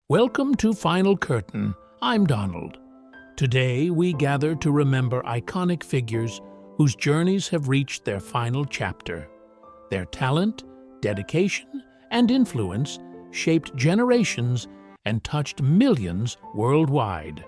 Welcome to Final Curtain. I'm Donald. Today we gather to remember iconic figures whose journeys have reached their final chapter. Their talent, dedication, and influence shaped generations and touched millions worldwide.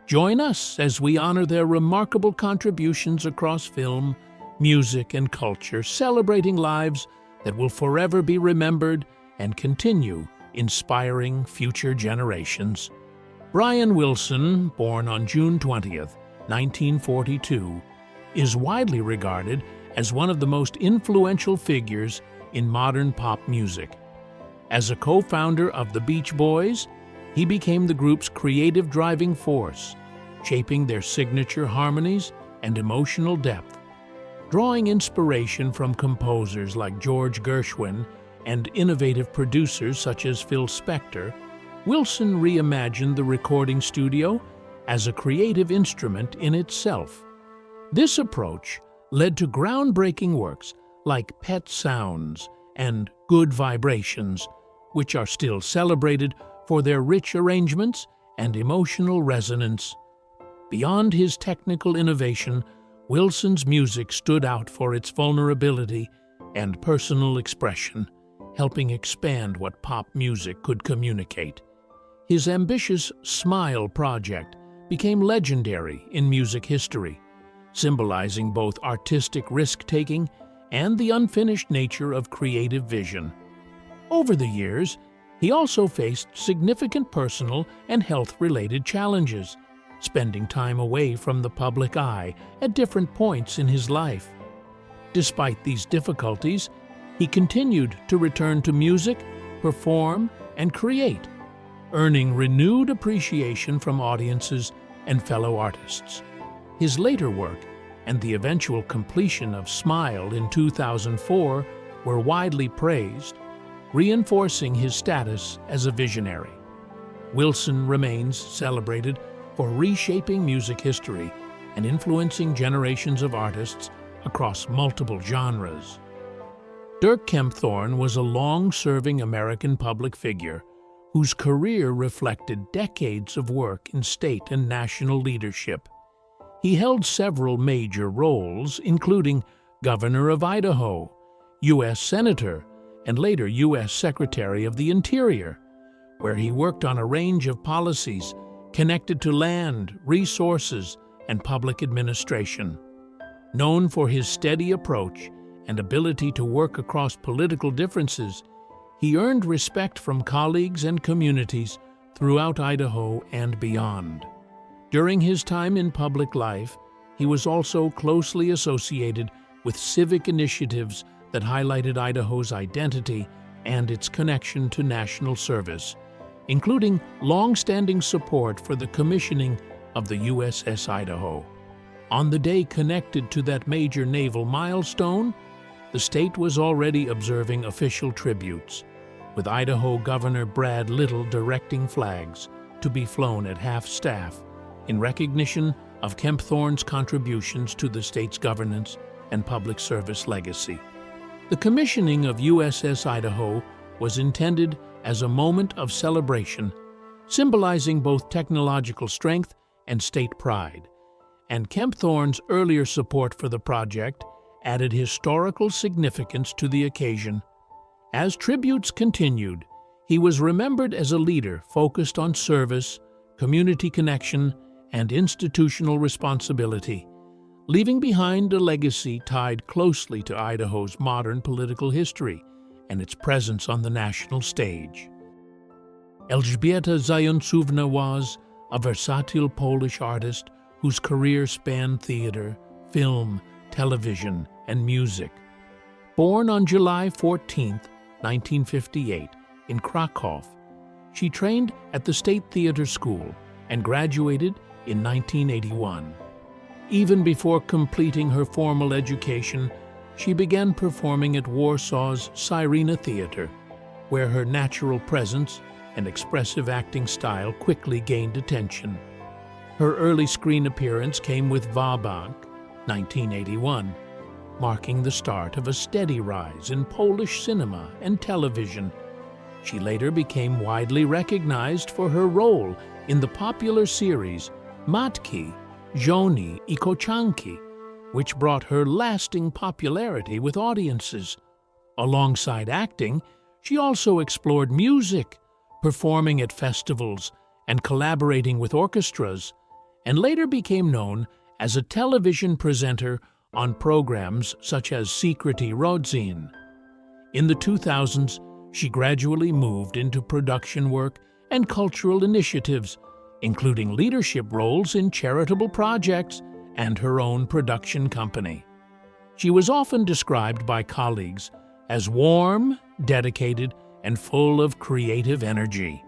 Join us as we honor their remarkable contributions across film, music, and culture, celebrating lives that will forever be remembered and continue inspiring future generations. Brian Wilson, born on June 20th, 1942, is widely regarded as one of the most influential figures in modern pop music. As a co-founder of the Beach Boys, he became the group's creative driving force, shaping their signature harmonies and emotional depth. Drawing inspiration from composers like George Gershwin and innovative producers such as Phil Spector, Wilson reimagined the recording studio as a creative instrument in itself. This approach led to groundbreaking works like Pet Sounds and Good Vibrations, which are still celebrated for their rich arrangements and emotional resonance. Beyond his technical innovation, Wilson's music stood out for its vulnerability and personal expression, helping expand what pop music could communicate. His ambitious Smile project became legendary in music history, symbolizing both artistic risk-taking and the unfinished nature of creative vision. Over the years, he also faced significant personal and health-related challenges, spending time away from the public eye at different points in his life. Despite these difficulties, he continued to return to music, perform, and create, earning renewed appreciation from audiences and fellow artists. His later work and the eventual completion of Smile in 2004 were widely praised, reinforcing his status as a visionary. Wilson remains celebrated for reshaping music history and influencing generations of artists across multiple genres. Dirk Kempthorne was a long-serving American public figure whose career reflected decades of work in state and national leadership. He held several major roles, including Governor of Idaho, U.S. Senator, and later U.S. Secretary of the Interior, where he worked on a range of policies connected to land, resources, and public administration. Known for his steady approach and ability to work across political differences, he earned respect from colleagues and communities throughout Idaho and beyond. During his time in public life, he was also closely associated with civic initiatives that highlighted Idaho's identity and its connection to national service, including long-standing support for the commissioning of the USS Idaho. On the day connected to that major naval milestone, the state was already observing official tributes, with Idaho Governor Brad Little directing flags to be flown at half-staff in recognition of Kempthorne's contributions to the state's governance and public service legacy. The commissioning of USS Idaho was intended as a moment of celebration, symbolizing both technological strength and state pride, and Kempthorne's earlier support for the project added historical significance to the occasion. As tributes continued, he was remembered as a leader focused on service, community connection, and institutional responsibility, leaving behind a legacy tied closely to Idaho's modern political history and its presence on the national stage. Ela Zunsna was a versatile Polish artist whose career spanned theater, film, television, and music. Born on July 14, 1958, in Krakow, she trained at the State Theater School and graduated in 1981. Even before completing her formal education, she began performing at Warsaw's Syrena Theater, where her natural presence and expressive acting style quickly gained attention. Her early screen appearance came with Wabank, 1981, marking the start of a steady rise in Polish cinema and television. She later became widely recognized for her role in the popular series Matki, Żony I Kochanki, which brought her lasting popularity with audiences. Alongside acting, she also explored music, performing at festivals and collaborating with orchestras, and later became known as a television presenter on programs such as Secrety Rodzin. In the 2000s, she gradually moved into production work and cultural initiatives, including leadership roles in charitable projects and her own production company. She was often described by colleagues as warm, dedicated, and full of creative energy.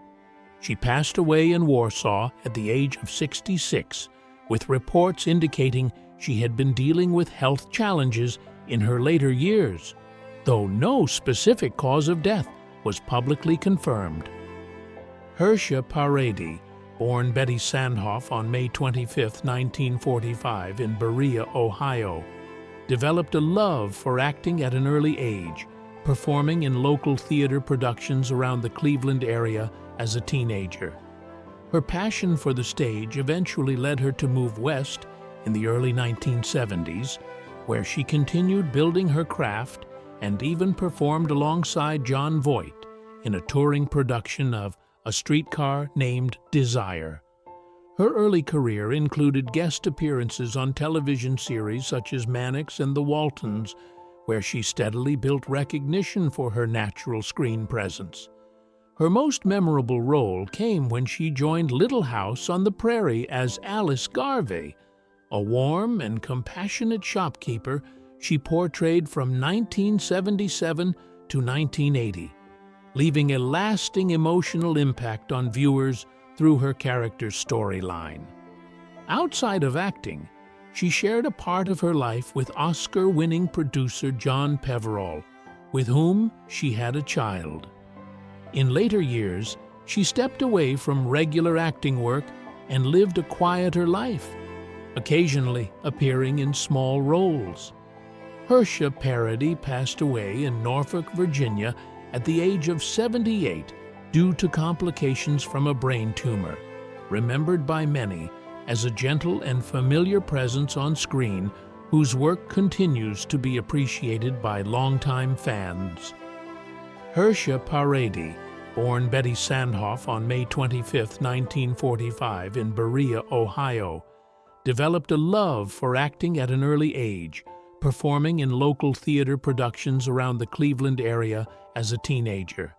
She passed away in Warsaw at the age of 66, with reports indicating she had been dealing with health challenges in her later years, though no specific cause of death was publicly confirmed. Hersha Parody, born Betty Sandhoff on May 25, 1945 in Berea, Ohio, developed a love for acting at an early age, performing in local theater productions around the Cleveland area as a teenager. Her passion for the stage eventually led her to move west in the early 1970s, where she continued building her craft and even performed alongside Jon Voight in a touring production of A Streetcar Named Desire. Her early career included guest appearances on television series such as Mannix and The Waltons, where she steadily built recognition for her natural screen presence. Her most memorable role came when she joined Little House on the Prairie as Alice Garvey, a warm and compassionate shopkeeper she portrayed from 1977 to 1980, leaving a lasting emotional impact on viewers through her character's storyline. Outside of acting, she shared a part of her life with Oscar-winning producer John Peverall, with whom she had a child. In later years, she stepped away from regular acting work and lived a quieter life, occasionally appearing in small roles. Hersha Parody passed away in Norfolk, Virginia at the age of 78 due to complications from a brain tumor, remembered by many as a gentle and familiar presence on screen whose work continues to be appreciated by longtime fans. Hersha Parody, born Betty Sandhoff on May 25, 1945 in Berea, Ohio, developed a love for acting at an early age, performing in local theater productions around the Cleveland area as a teenager.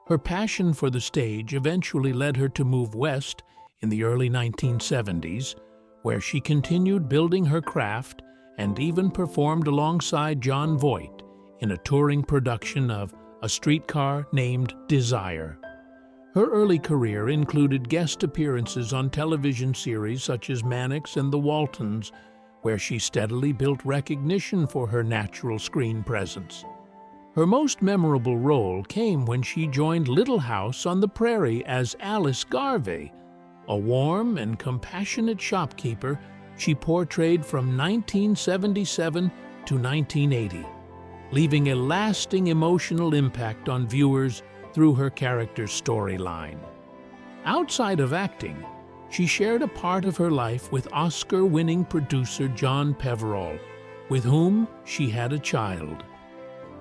Her passion for the stage eventually led her to move west in the early 1970s, where she continued building her craft and even performed alongside Jon Voight in a touring production of A Streetcar Named Desire. Her early career included guest appearances on television series such as Mannix and The Waltons, where she steadily built recognition for her natural screen presence. Her most memorable role came when she joined Little House on the Prairie as Alice Garvey, a warm and compassionate shopkeeper she portrayed from 1977 to 1980, leaving a lasting emotional impact on viewers through her character's storyline. Outside of acting, she shared a part of her life with Oscar-winning producer John Peverall, with whom she had a child.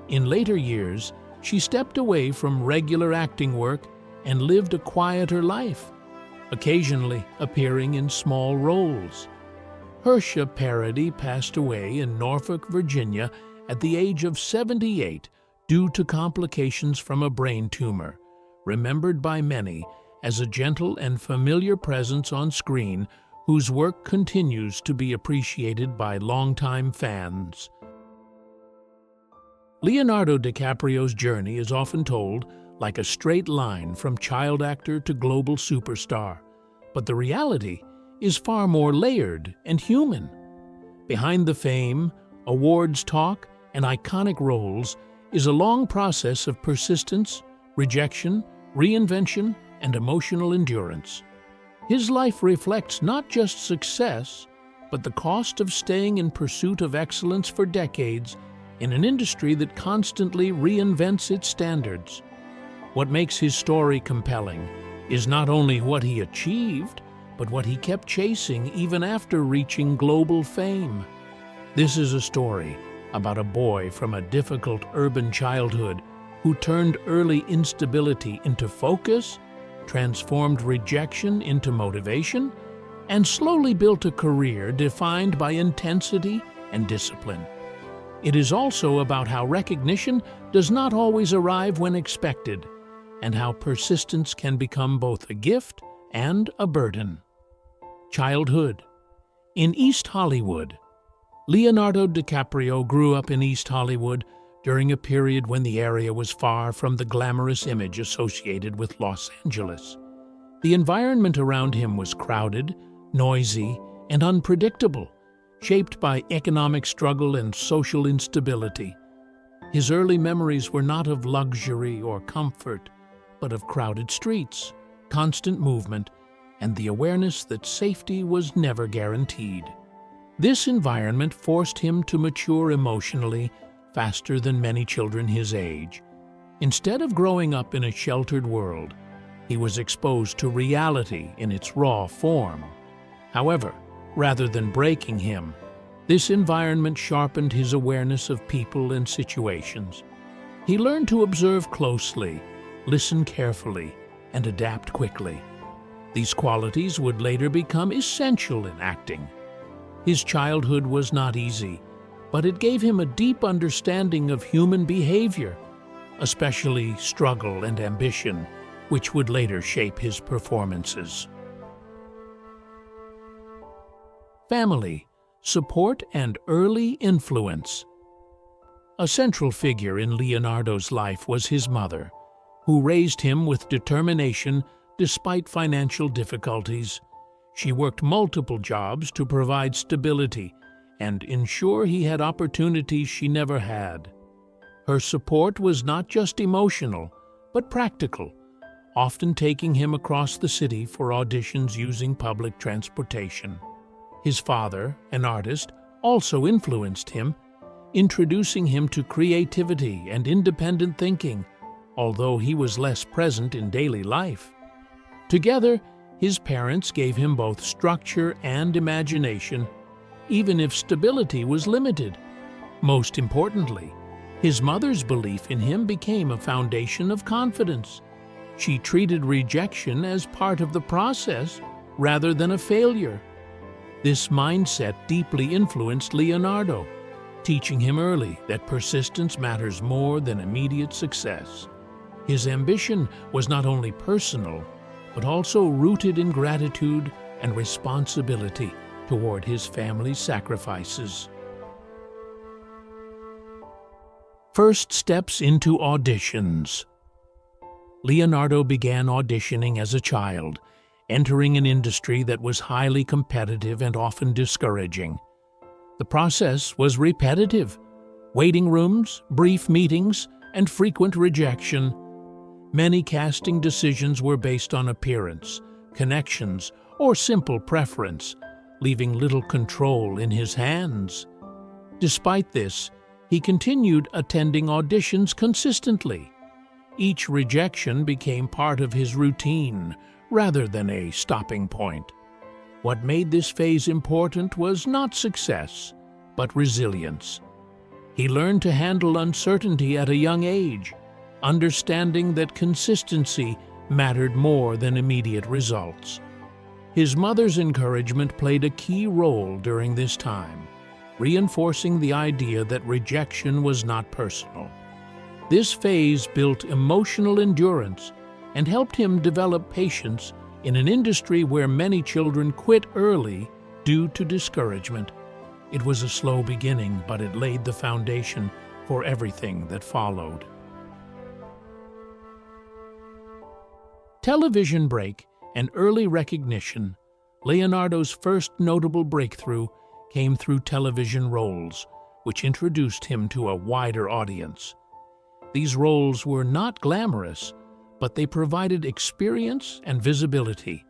In later years, she stepped away from regular acting work and lived a quieter life, occasionally appearing in small roles. Hersha Parody passed away in Norfolk, Virginia at the age of 78 due to complications from a brain tumor, remembered by many as a gentle and familiar presence on screen whose work continues to be appreciated by longtime fans. Leonardo DiCaprio's journey is often told like a straight line from child actor to global superstar, but the reality is far more layered and human. Behind the fame, awards talk, and iconic roles is a long process of persistence, rejection, reinvention, and emotional endurance. His life reflects not just success, but the cost of staying in pursuit of excellence for decades in an industry that constantly reinvents its standards. What makes his story compelling is not only what he achieved, but what he kept chasing even after reaching global fame. This is a story about a boy from a difficult urban childhood who turned early instability into focus, transformed rejection into motivation, and slowly built a career defined by intensity and discipline. It is also about how recognition does not always arrive when expected, and how persistence can become both a gift and a burden. Childhood. In East Hollywood. Leonardo DiCaprio grew up in East Hollywood during a period when the area was far from the glamorous image associated with Los Angeles. The environment around him was crowded, noisy, and unpredictable, shaped by economic struggle and social instability. His early memories were not of luxury or comfort, but of crowded streets, constant movement, and the awareness that safety was never guaranteed. This environment forced him to mature emotionally faster than many children his age. Instead of growing up in a sheltered world, he was exposed to reality in its raw form. However, rather than breaking him, this environment sharpened his awareness of people and situations. He learned to observe closely, listen carefully, and adapt quickly. These qualities would later become essential in acting. His childhood was not easy, but it gave him a deep understanding of human behavior, especially struggle and ambition, which would later shape his performances. Family, support, and early influence. A central figure in Leonardo's life was his mother, who raised him with determination despite financial difficulties. She worked multiple jobs to provide stability and ensure he had opportunities she never had. Her support was not just emotional, but practical, often taking him across the city for auditions using public transportation. His father, an artist, also influenced him, introducing him to creativity and independent thinking, although he was less present in daily life. Together, his parents gave him both structure and imagination, even if stability was limited. Most importantly, his mother's belief in him became a foundation of confidence. She treated rejection as part of the process rather than a failure. This mindset deeply influenced Leonardo, teaching him early that persistence matters more than immediate success. His ambition was not only personal, but also rooted in gratitude and responsibility toward his family's sacrifices. First steps into auditions. Leonardo began auditioning as a child, entering an industry that was highly competitive and often discouraging. The process was repetitive: waiting rooms, brief meetings, and frequent rejection. Many casting decisions were based on appearance, connections, or simple preference, leaving little control in his hands. Despite this, he continued attending auditions consistently. Each rejection became part of his routine, rather than a stopping point. What made this phase important was not success, but resilience. He learned to handle uncertainty at a young age, understanding that consistency mattered more than immediate results. His mother's encouragement played a key role during this time, reinforcing the idea that rejection was not personal. This phase built emotional endurance and helped him develop patience in an industry where many children quit early due to discouragement. It was a slow beginning, but it laid the foundation for everything that followed. Television break and early recognition. Leonardo's first notable breakthrough came through television roles, which introduced him to a wider audience. These roles were not glamorous, but they provided experience and visibility.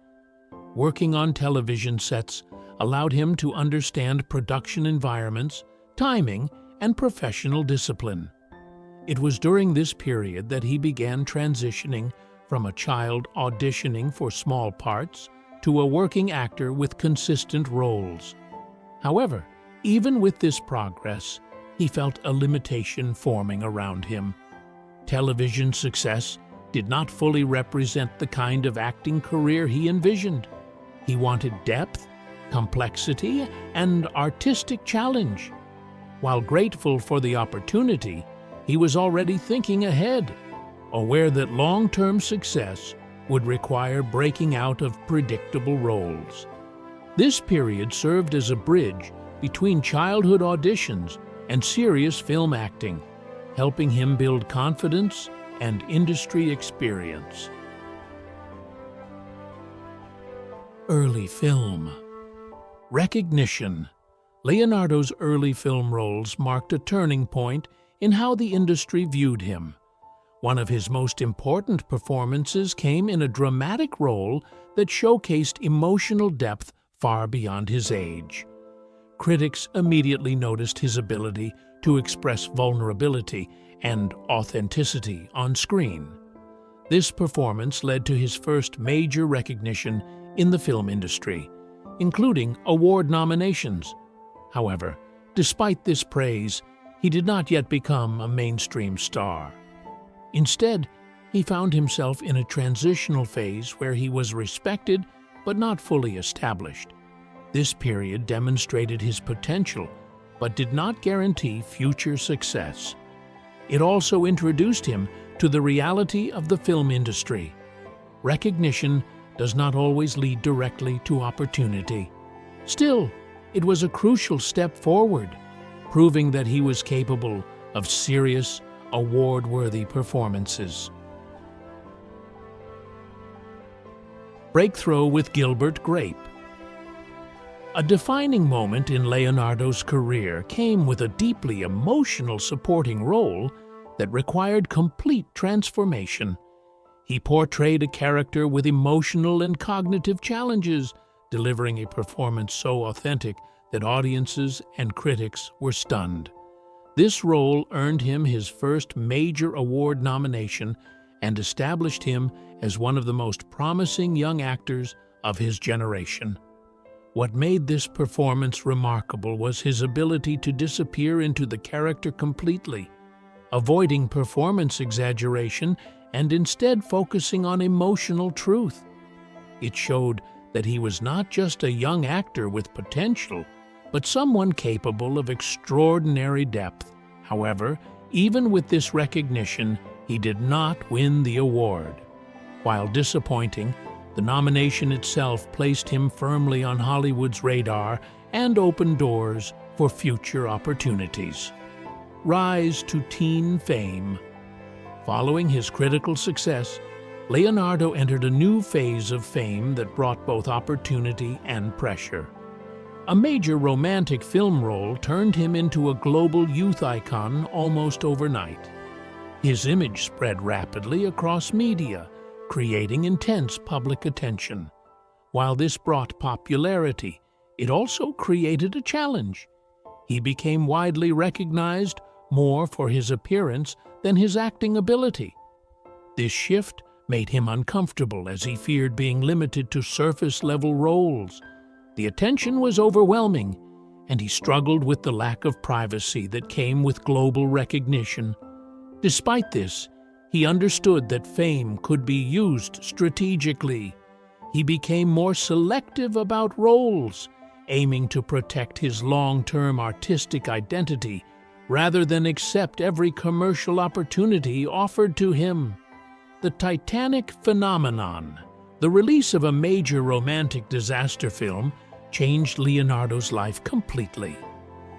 Working on television sets allowed him to understand production environments, timing, and professional discipline. It was during this period that he began transitioning from a child auditioning for small parts to a working actor with consistent roles. However, even with this progress, he felt a limitation forming around him. Television success did not fully represent the kind of acting career he envisioned. He wanted depth, complexity, and artistic challenge. While grateful for the opportunity, he was already thinking ahead, aware that long-term success would require breaking out of predictable roles. This period served as a bridge between childhood auditions and serious film acting, helping him build confidence and industry experience. Early film. Recognition. Leonardo's early film roles marked a turning point in how the industry viewed him. One of his most important performances came in a dramatic role that showcased emotional depth far beyond his age. Critics immediately noticed his ability to express vulnerability and authenticity on screen. This performance led to his first major recognition in the film industry, including award nominations. However, despite this praise, he did not yet become a mainstream star. Instead, he found himself in a transitional phase where he was respected but not fully established. This period demonstrated his potential but did not guarantee future success. It also introduced him to the reality of the film industry. Recognition does not always lead directly to opportunity. Still, it was a crucial step forward, proving that he was capable of serious, award-worthy performances. Breakthrough with Gilbert Grape. A defining moment in Leonardo's career came with a deeply emotional supporting role that required complete transformation. He portrayed a character with emotional and cognitive challenges, delivering a performance so authentic that audiences and critics were stunned. This role earned him his first major award nomination and established him as one of the most promising young actors of his generation. What made this performance remarkable was his ability to disappear into the character completely, avoiding performance exaggeration and instead focusing on emotional truth. It showed that he was not just a young actor with potential, but someone capable of extraordinary depth. However, even with this recognition, he did not win the award. While disappointing, the nomination itself placed him firmly on Hollywood's radar and opened doors for future opportunities. Rise to teen fame. Following his critical success, Leonardo entered a new phase of fame that brought both opportunity and pressure. A major romantic film role turned him into a global youth icon almost overnight. His image spread rapidly across media, creating intense public attention. While this brought popularity, it also created a challenge. He became widely recognized more for his appearance than his acting ability. This shift made him uncomfortable as he feared being limited to surface-level roles. The attention was overwhelming, and he struggled with the lack of privacy that came with global recognition. Despite this, he understood that fame could be used strategically. He became more selective about roles, aiming to protect his long-term artistic identity rather than accept every commercial opportunity offered to him. The Titanic phenomenon, the release of a major romantic disaster film, changed Leonardo's life completely.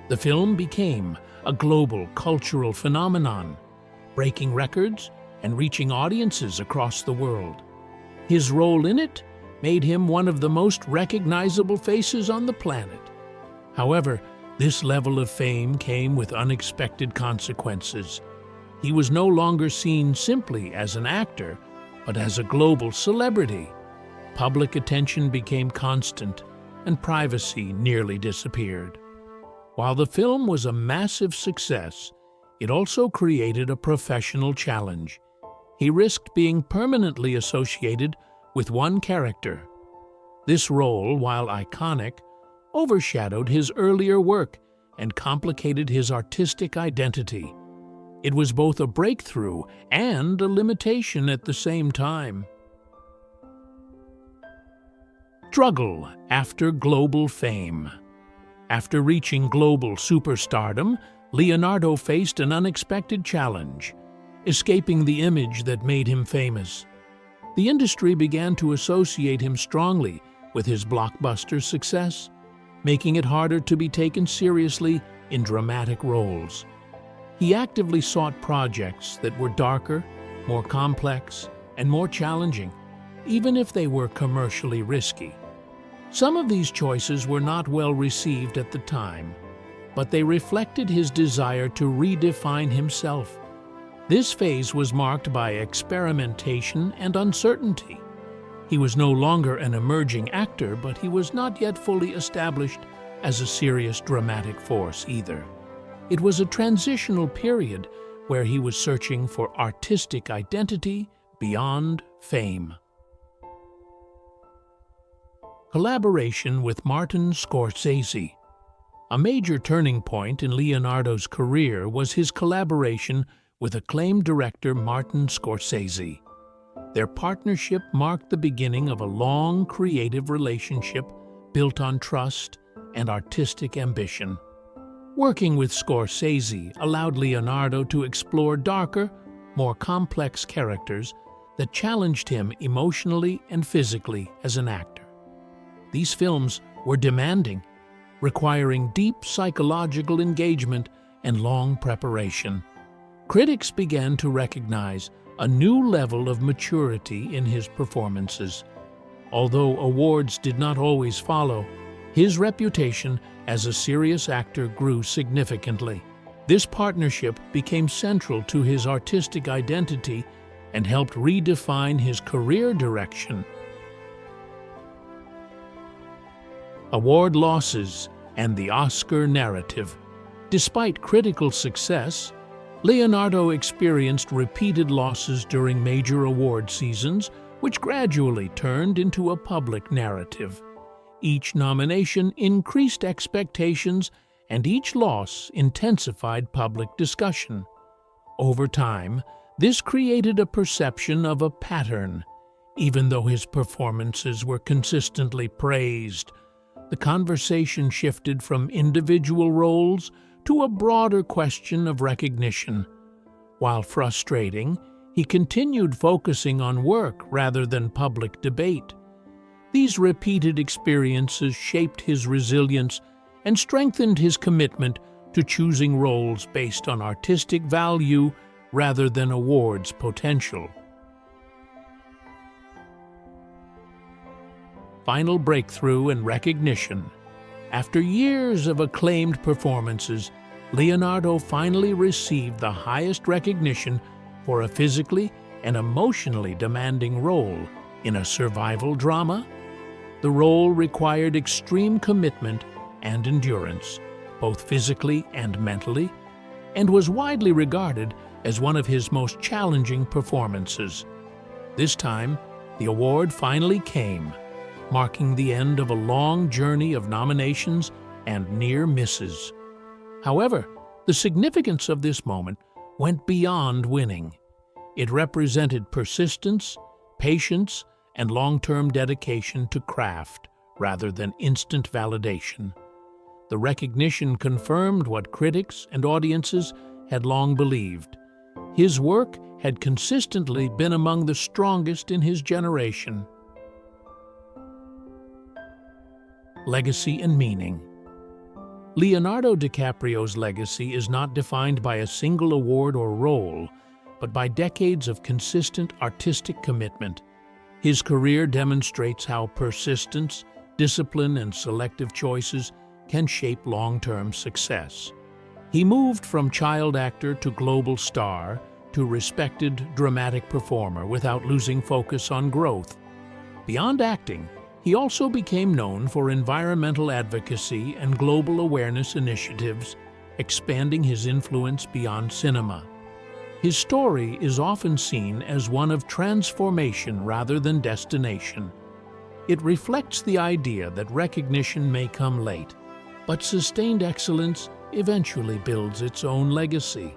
The film became a global cultural phenomenon, breaking records and reaching audiences across the world. His role in it made him one of the most recognizable faces on the planet. However, this level of fame came with unexpected consequences. He was no longer seen simply as an actor, but as a global celebrity. Public attention became constant, and privacy nearly disappeared. While the film was a massive success, It also created a professional challenge. He risked being permanently associated with one character. This role, while iconic, overshadowed his earlier work and complicated his artistic identity. It was both a breakthrough and a limitation at the same time. Struggle after global fame. After reaching global superstardom, Leonardo faced an unexpected challenge, escaping the image that made him famous. The industry began to associate him strongly with his blockbuster success, making it harder to be taken seriously in dramatic roles. He actively sought projects that were darker, more complex, and more challenging, even if they were commercially risky. Some of these choices were not well received at the time, but they reflected his desire to redefine himself. This phase was marked by experimentation and uncertainty. He was no longer an emerging actor, but he was not yet fully established as a serious dramatic force either. It was a transitional period where he was searching for artistic identity beyond fame. Collaboration with Martin Scorsese. A major turning point in Leonardo's career was his collaboration with acclaimed director Martin Scorsese. Their partnership marked the beginning of a long, creative relationship built on trust and artistic ambition. Working with Scorsese allowed Leonardo to explore darker, more complex characters that challenged him emotionally and physically as an actor. These films were demanding, requiring deep psychological engagement and long preparation. Critics began to recognize a new level of maturity in his performances. Although awards did not always follow, his reputation as a serious actor grew significantly. This partnership became central to his artistic identity and helped redefine his career direction. Award losses and the Oscar narrative. Despite critical success, Leonardo experienced repeated losses during major award seasons, which gradually turned into a public narrative. Each nomination increased expectations, and each loss intensified public discussion. Over time, this created a perception of a pattern. Even though his performances were consistently praised, the conversation shifted from individual roles to a broader question of recognition. While frustrating, he continued focusing on work rather than public debate. These repeated experiences shaped his resilience and strengthened his commitment to choosing roles based on artistic value rather than awards potential. Final breakthrough and recognition. After years of acclaimed performances, Leonardo finally received the highest recognition for a physically and emotionally demanding role in a survival drama. The role required extreme commitment and endurance, both physically and mentally, and was widely regarded as one of his most challenging performances. This time, the award finally came, marking the end of a long journey of nominations and near misses. However, the significance of this moment went beyond winning. It represented persistence, patience, and long-term dedication to craft rather than instant validation. The recognition confirmed what critics and audiences had long believed. His work had consistently been among the strongest in his generation. Legacy and meaning. Leonardo DiCaprio's legacy is not defined by a single award or role, but by decades of consistent artistic commitment. His career demonstrates how persistence, discipline, and selective choices can shape long-term success. He moved from child actor to global star to respected dramatic performer without losing focus on growth. Beyond acting, he also became known for environmental advocacy and global awareness initiatives, expanding his influence beyond cinema. His story is often seen as one of transformation rather than destination. It reflects the idea that recognition may come late, but sustained excellence eventually builds its own legacy.